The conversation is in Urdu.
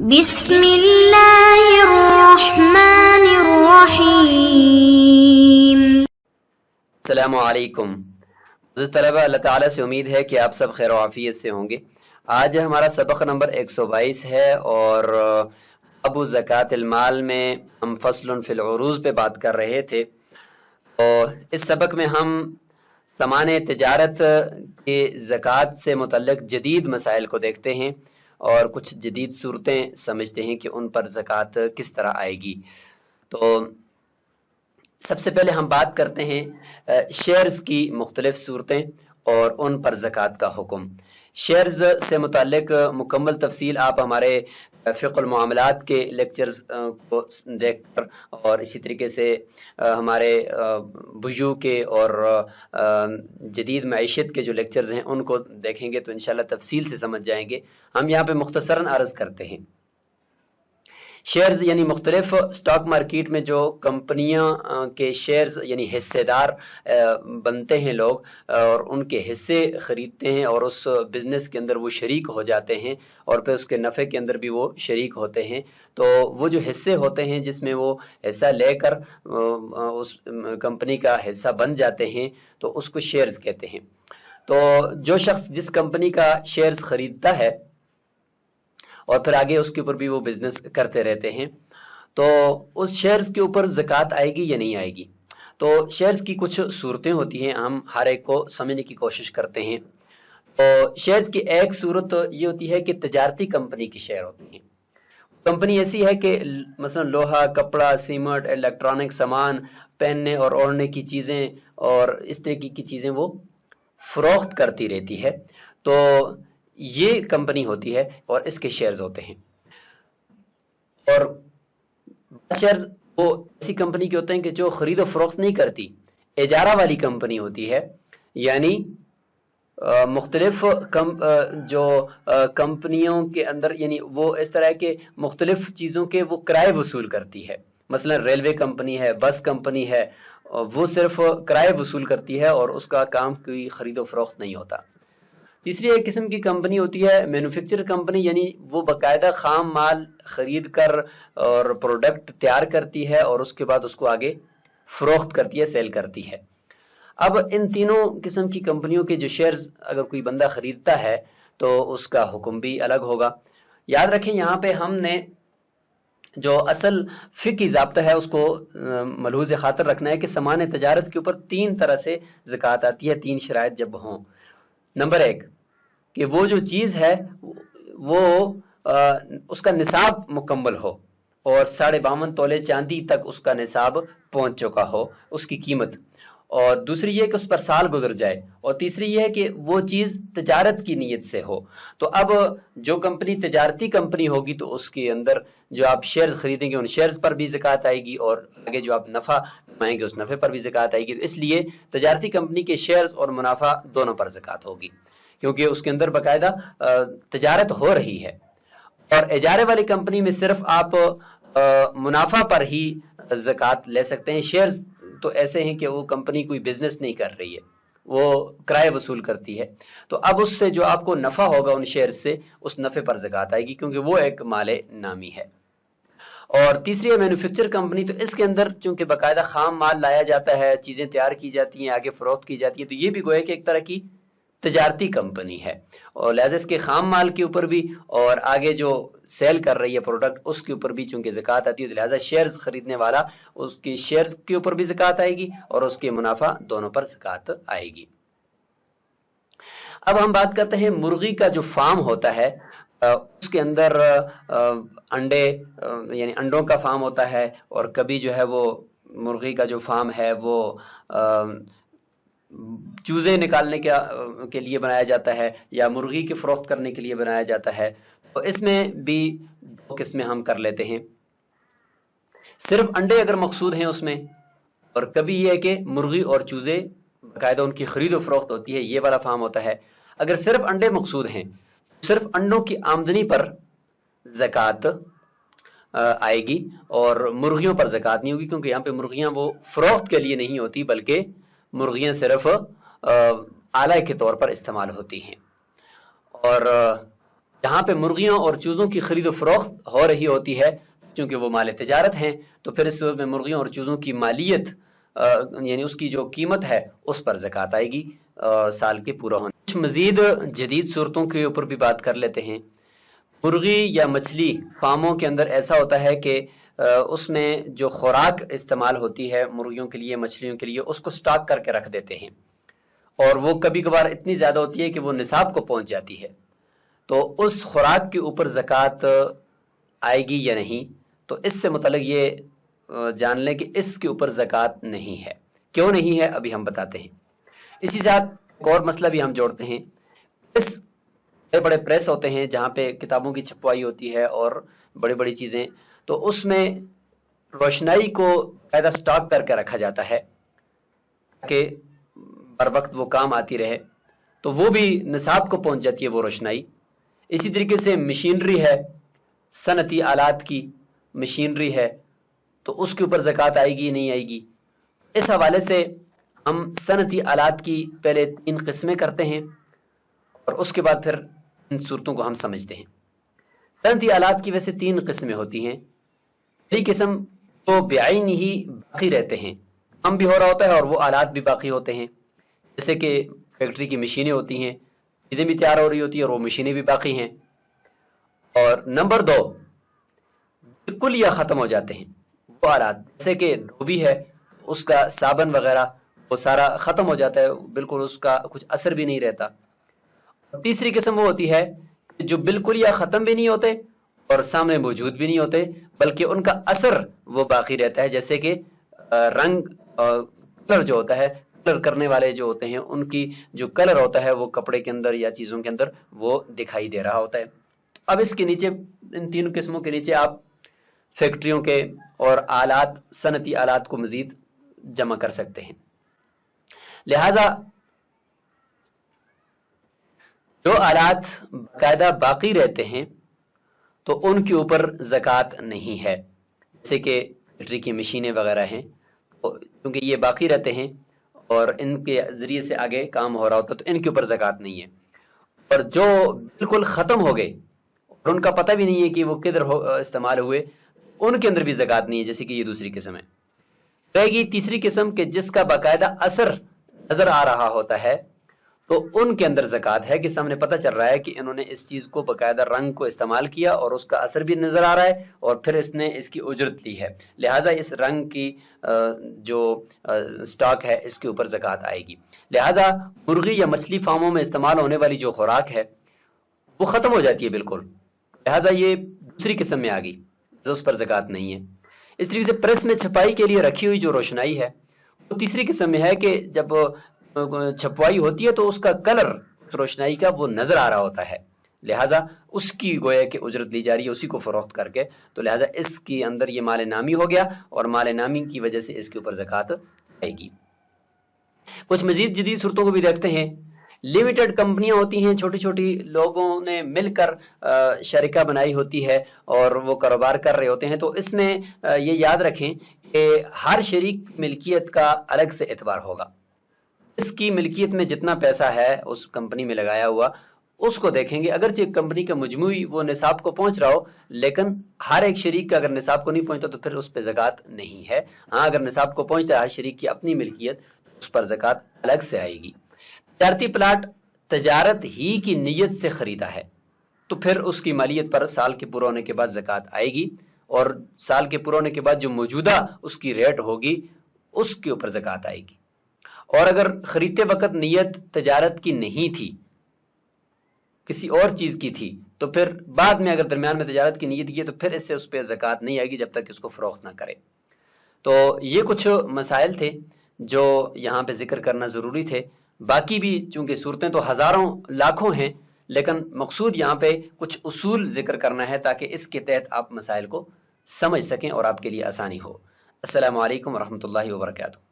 بسم اللہ الرحمن الرحیم۔ السلام علیکم عزیز طلبہ، اللہ تعالیٰ سے امید ہے کہ آپ سب خیر و عافیت سے ہوں گے۔ آج ہمارا سبق نمبر 122 ہے اور ابو زکوٰۃ المال میں ہم فصل فی العروض پہ بات کر رہے تھے۔ تو اس سبق میں ہم سامان تجارت کے زکوٰۃ سے متعلق جدید مسائل کو دیکھتے ہیں اور کچھ جدید صورتیں سمجھتے ہیں کہ ان پر زکوٰۃ کس طرح آئے گی۔ تو سب سے پہلے ہم بات کرتے ہیں شیئرز کی مختلف صورتیں اور ان پر زکوٰۃ کا حکم۔ شیئرز سے متعلق مکمل تفصیل آپ ہمارے فقہ المعاملات کے لیکچرز کو دیکھ کر اور اسی طریقے سے ہمارے بیوع کے اور جدید معیشت کے جو لیکچرز ہیں ان کو دیکھیں گے تو انشاءاللہ تفصیل سے سمجھ جائیں گے۔ ہم یہاں پہ مختصراً عرض کرتے ہیں۔ شیئرز یعنی مختلف سٹاک مارکیٹ میں جو کمپنیاں کے شیئرز یعنی حصے دار بنتے ہیں لوگ اور ان کے حصے خریدتے ہیں اور اس بزنس کے اندر وہ شریک ہو جاتے ہیں اور پھر اس کے نفع کے اندر بھی وہ شریک ہوتے ہیں، تو وہ جو حصے ہوتے ہیں جس میں وہ حصہ لے کر اس کمپنی کا حصہ بن جاتے ہیں تو اس کو شیئرز کہتے ہیں۔ تو جو شخص جس کمپنی کا شیئرز خریدتا ہے اور پھر آگے اس کے اوپر بھی وہ بزنس کرتے رہتے ہیں تو اس شیئرز کے اوپر زکوٰۃ آئے گی یا نہیں آئے گی۔ تو شیئرز کی کچھ صورتیں ہوتی ہیں، ہم ہر ایک کو سمجھنے کی کوشش کرتے ہیں۔ تو شیئرز کی ایک صورت یہ ہوتی ہے کہ تجارتی کمپنی کی شیئر ہوتی ہیں۔ کمپنی ایسی ہے کہ مثلا لوہا، کپڑا، سیمنٹ، الیکٹرانک سامان، پہننے اور اوڑھنے کی چیزیں اور اس طریقے کی چیزیں وہ فروخت کرتی رہتی ہے، تو یہ کمپنی ہوتی ہے اور اس کے شیئرز ہوتے ہیں۔ اور شیئرز وہ ایسی کمپنی کے ہوتے ہیں کہ جو خرید و فروخت نہیں کرتی، اجارہ والی کمپنی ہوتی ہے، یعنی مختلف جو کمپنیوں کے اندر یعنی وہ اس طرح کے مختلف چیزوں کے وہ کرائے وصول کرتی ہے۔ مثلا ریلوے کمپنی ہے، بس کمپنی ہے، وہ صرف کرائے وصول کرتی ہے اور اس کا کام کوئی خرید و فروخت نہیں ہوتا۔ تیسری ایک قسم کی کمپنی ہوتی ہے مینوفیکچر کمپنی، یعنی وہ باقاعدہ خام مال خرید کر اور پروڈکٹ تیار کرتی ہے اور اس کے بعد اس کو آگے فروخت کرتی ہے، سیل کرتی ہے۔ اب ان تینوں قسم کی کمپنیوں کے جو شیئرز اگر کوئی بندہ خریدتا ہے تو اس کا حکم بھی الگ ہوگا۔ یاد رکھیں یہاں پہ ہم نے جو اصل فقہی ضابطہ ہے اس کو ملحوظ خاطر رکھنا ہے کہ سامان تجارت کے اوپر تین طرح سے زکوٰۃ آتی ہے، تین شرائط جب ہوں۔ نمبر ایک کہ وہ جو چیز ہے وہ اس کا نصاب مکمل ہو اور 52.5 تولے چاندی تک اس کا نصاب پہنچ چکا ہو اس کی قیمت، اور دوسری یہ کہ اس پر سال گزر جائے، اور تیسری یہ ہے کہ وہ چیز تجارت کی نیت سے ہو۔ تو اب جو کمپنی تجارتی کمپنی ہوگی تو اس کے اندر جو آپ شیئرز خریدیں گے ان شیئرز پر بھی زکوٰۃ آئے گی اور آگے جو آپ نفع کمائیں گے اس نفع پر بھی زکوٰۃ آئے گی۔ تو اس لیے تجارتی کمپنی کے شیئرز اور منافع دونوں پر زکوٰۃ ہوگی کیونکہ اس کے اندر باقاعدہ تجارت ہو رہی ہے۔ اور اجارے والی کمپنی میں صرف آپ منافع پر ہی زکوٰۃ لے سکتے ہیں۔ شیئرز تو ایسے ہیں کہ وہ کمپنی کوئی بزنس نہیں کر رہی ہے، وہ کرائے وصول کرتی ہے، تو اب اس سے جو آپ کو نفع ہوگا ان شیئرز سے اس نفع پر زکوٰۃ آئے گی کیونکہ وہ ایک مال نامی ہے۔ اور تیسری ہے مینوفیکچر کمپنی، تو اس کے اندر چونکہ باقاعدہ خام مال لایا جاتا ہے، چیزیں تیار کی جاتی ہیں، آگے فروخت کی جاتی ہے، تو یہ بھی گویا کہ ایک طرح کی تجارتی کمپنی ہے اور لہذا اس کے خام مال کے اوپر بھی اور آگے جو سیل کر رہی ہے پروڈکٹ اس کے اوپر بھی چونکہ زکوٰۃ آتی ہے، تو لہذا شیئرز خریدنے والا اس کی شیئرز کے اوپر بھی زکوٰۃ آئے گی اور اس کے منافع دونوں پر زکوٰۃ آئے گی۔ اب ہم بات کرتے ہیں مرغی کا جو فارم ہوتا ہے، اس کے اندر انڈے یعنی انڈوں کا فارم ہوتا ہے، اور کبھی جو ہے وہ مرغی کا جو فارم ہے وہ چوزے نکالنے کے لیے بنایا جاتا ہے یا مرغی کی فروخت کرنے کے لیے بنایا جاتا ہے۔ تو اس میں بھی دو قسمیں ہم کر لیتے ہیں، صرف انڈے اگر مقصود ہیں اس میں، اور کبھی یہ ہے کہ مرغی اور چوزے باقاعدہ ان کی خرید و فروخت ہوتی ہے، یہ والا فارم ہوتا ہے۔ اگر صرف انڈے مقصود ہیں صرف انڈوں کی آمدنی پر زکوٰۃ آئے گی اور مرغیوں پر زکوٰۃ نہیں ہوگی کیونکہ یہاں پہ مرغیاں وہ فروخت کے لیے نہیں ہوتی بلکہ مرغیاں صرف آلہ کے طور پر استعمال ہوتی ہیں۔ اور جہاں پہ مرغیوں اور چوزوں کی خرید و فروخت ہو رہی ہوتی ہے، چونکہ وہ مال تجارت ہیں، تو پھر اس صورت میں مرغیوں اور چوزوں کی مالیت یعنی اس کی جو قیمت ہے اس پر زکوٰۃ آئے گی سال کے پورا ہونے۔ کچھ مزید جدید صورتوں کے اوپر بھی بات کر لیتے ہیں۔ مرغی یا مچھلی فارموں کے اندر ایسا ہوتا ہے کہ اس میں جو خوراک استعمال ہوتی ہے مرغیوں کے لیے، مچھلیوں کے لیے، اس کو سٹاک کر کے رکھ دیتے ہیں، اور وہ کبھی کبھار اتنی زیادہ ہوتی ہے کہ وہ نصاب کو پہنچ جاتی ہے، تو اس خوراک کے اوپر زکوٰۃ آئے گی یا نہیں؟ تو اس سے متعلق یہ جان لیں کہ اس کے اوپر زکوٰۃ نہیں ہے۔ کیوں نہیں ہے ابھی ہم بتاتے ہیں۔ اسی ساتھ ایک اور مسئلہ بھی ہم جوڑتے ہیں۔ اس بڑے بڑے پریس ہوتے ہیں جہاں پہ کتابوں کی چھپوائی ہوتی ہے اور بڑی بڑی چیزیں، تو اس میں روشنائی کو قاعدہ سٹاک کر کے رکھا جاتا ہے کہ ہر وقت وہ کام آتی رہے، تو وہ بھی نصاب کو پہنچ جاتی ہے وہ روشنائی۔ اسی طریقے سے مشینری ہے، صنعتی آلات کی مشینری ہے، تو اس کے اوپر زکوٰۃ آئے گی نہیں آئے گی؟ اس حوالے سے ہم صنعتی آلات کی پہلے 3 قسمیں کرتے ہیں اور اس کے بعد پھر ان صورتوں کو ہم سمجھتے ہیں۔ صنعتی آلات کی ویسے 3 قسمیں ہوتی ہیں۔ پہلی قسم تو بعین ہی باقی رہتے ہیں، کام بھی ہو رہا ہوتا ہے اور وہ آلات بھی باقی ہوتے ہیں، جیسے کہ فیکٹری کی مشینیں ہوتی ہیں، چیزیں بھی تیار ہو رہی ہوتی ہیں اور وہ مشینیں بھی باقی ہیں۔ اور نمبر 2، بالکل یا ختم ہو جاتے ہیں وہ آلات، جیسے کہ دھوبی ہے، اس کا صابن وغیرہ وہ سارا ختم ہو جاتا ہے، بالکل اس کا کچھ اثر بھی نہیں رہتا۔ تیسری قسم وہ ہوتی ہے جو بالکل یا ختم بھی نہیں ہوتے اور سامنے موجود بھی نہیں ہوتے، بلکہ ان کا اثر وہ باقی رہتا ہے، جیسے کہ رنگ کلر جو ہوتا ہے، کلر کرنے والے جو ہوتے ہیں ان کی جو کلر ہوتا ہے وہ کپڑے کے اندر یا چیزوں کے اندر وہ دکھائی دے رہا ہوتا ہے۔ اب اس کے نیچے، ان 3 قسموں کے نیچے آپ فیکٹریوں کے اور آلات، صنعتی آلات کو مزید جمع کر سکتے ہیں۔ لہذا جو آلات باقاعدہ باقی رہتے ہیں تو ان کے اوپر زکوٰۃ نہیں ہے، جیسے کہ فیکٹری کی مشینیں وغیرہ ہیں، کیونکہ یہ باقی رہتے ہیں اور ان کے ذریعے سے آگے کام ہو رہا ہوتا ہے تو ان کے اوپر زکوٰۃ نہیں ہے۔ اور جو بالکل ختم ہو گئے اور ان کا پتہ بھی نہیں ہے کہ وہ کدھر استعمال ہوئے، ان کے اندر بھی زکوٰۃ نہیں ہے، جیسے کہ یہ دوسری قسم ہے۔ رہے گی تیسری قسم کہ جس کا باقاعدہ اثر نظر آ رہا ہوتا ہے، تو ان کے اندر زکوٰۃ ہے کہ سامنے پتہ چل رہا ہے کہ انہوں نے اس چیز کو باقاعدہ رنگ کو استعمال کیا اور اس کا اثر بھی نظر آ رہا ہے اور پھر اس نے اس کی اجرت لی ہے، لہٰذا اس رنگ کی جو سٹاک ہے اس کے اوپر زکوٰۃ آئے گی۔ لہٰذا مرغی یا مچھلی فارموں میں استعمال ہونے والی جو خوراک ہے وہ ختم ہو جاتی ہے بالکل، لہٰذا یہ دوسری قسم میں آ گئی، اس پر زکوٰۃ نہیں ہے۔ اس طریقے سے پریس میں چھپائی کے لیے رکھی ہوئی جو روشنائی ہے وہ تیسری قسم میں ہے کہ جب چھپوائی ہوتی ہے تو اس کا کلر روشنائی کا وہ نظر آ رہا ہوتا ہے، لہٰذا اس کی گویا کہ اجرت لی جا رہی ہے اسی کو فروخت کر کے، تو لہٰذا اس کے اندر یہ مال نامی ہو گیا اور مال نامی کی وجہ سے اس کے اوپر زکوٰۃ آئے گی۔ کچھ مزید جدید صورتوں کو بھی دیکھتے ہیں۔ لمیٹڈ کمپنیاں ہوتی ہیں، چھوٹی چھوٹی لوگوں نے مل کر شرکہ بنائی ہوتی ہے اور وہ کاروبار کر رہے ہوتے ہیں، تو اس میں یہ یاد رکھیں کہ ہر شریک ملکیت کا الگ سے اعتبار ہوگا۔ اس کی ملکیت میں جتنا پیسہ ہے اس کمپنی میں لگایا ہوا اس کو دیکھیں گے، اگرچہ کمپنی کا مجموعی وہ نصاب کو پہنچ رہا ہو، لیکن ہر ایک شریک کا اگر نصاب کو نہیں پہنچتا تو پھر اس پہ زکوٰۃ نہیں ہے۔ ہاں اگر نصاب کو پہنچتا ہے ہر شریک کی اپنی ملکیت، اس پر زکوٰۃ الگ سے آئے گی۔ تجارتی پلاٹ تجارت ہی کی نیت سے خریدا ہے تو پھر اس کی مالیت پر سال کے پورا ہونے کے بعد زکوٰۃ آئے گی، اور سال کے پورا ہونے کے بعد جو موجودہ اس کی ریٹ ہوگی اس کے اوپر زکوٰۃ آئے گی۔ اور اگر خریدتے وقت نیت تجارت کی نہیں تھی، کسی اور چیز کی تھی، تو پھر بعد میں اگر درمیان میں تجارت کی نیت کی تو پھر اس سے اس پہ زکوٰۃ نہیں آئے گی جب تک اس کو فروخت نہ کرے۔ تو یہ کچھ مسائل تھے جو یہاں پہ ذکر کرنا ضروری تھے، باقی بھی چونکہ صورتیں تو ہزاروں لاکھوں ہیں، لیکن مقصود یہاں پہ کچھ اصول ذکر کرنا ہے تاکہ اس کے تحت آپ مسائل کو سمجھ سکیں اور آپ کے لیے آسانی ہو۔ السلام علیکم ورحمۃ اللہ وبرکاتہ۔